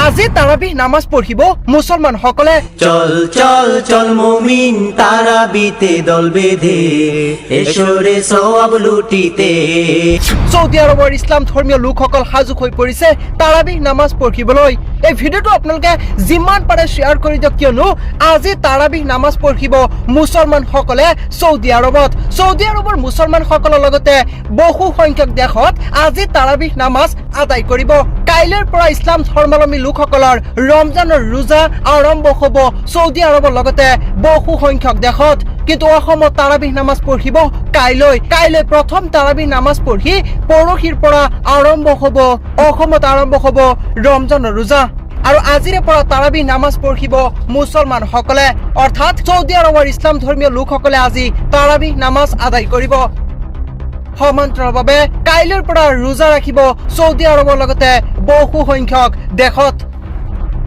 আজি তাৰাবিহ নামাজ পঢ়িব মুছলমান সকলে। চল চল চল মুমিন তাৰাবিতে দল বেঁধে এসৰে সওয়াব লুটিতে। সৌদি আৰবৰ ইছলাম ধৰ্মীয় লোকসকল সাজু হৈ পৰিছে তাৰাবিহ নামাজ পঢ়িবলৈ। এই ভিডিঅ'টো আপোনালোকে যিমান পাৰে শ্বেয়াৰ কৰি দিয়ক, কিয়নো আজি তাৰাবিহ নামাজ পঢ়িব মুছলমান সকলে সৌদি আৰবত। সৌদি আৰবৰ মুছলমান সকলৰ লগতে বহু সংখ্যক দেশত আজি তাৰাবিহ নামাজ আদায় কৰিব। কাইলৈৰ পৰা ইছলাম ধৰ্মাৱলম্বী লোকসকলৰ ৰমজানৰ ৰোজা আৰম্ভ হ'ব সৌদি আৰবৰ লগতে বহু সংখ্যক দেশত। কিন্তু অসমত তাৰাবিহ নামাজ পঢ়িব কাইলৈ প্ৰথম তাৰাবিহ নামাজ পঢ়ি পৰহিৰ পৰা অসমত আৰম্ভ হ'ব ৰমজানৰ ৰোজা। আৰু আজিৰে পৰা তাৰাবিহ নামাজ পঢ়িব মুছলমান সকলে, অৰ্থাৎ সৌদি আৰবৰ ইছলাম ধৰ্মীয় লোকসকলে আজি তাৰাবিহ নামাজ আদায় কৰিব। সমান্তৰালভাৱে কাইলৈৰ পৰা ৰোজা ৰাখিব সৌদি আৰবৰ লগতে বহু সংখ্যক দেশত।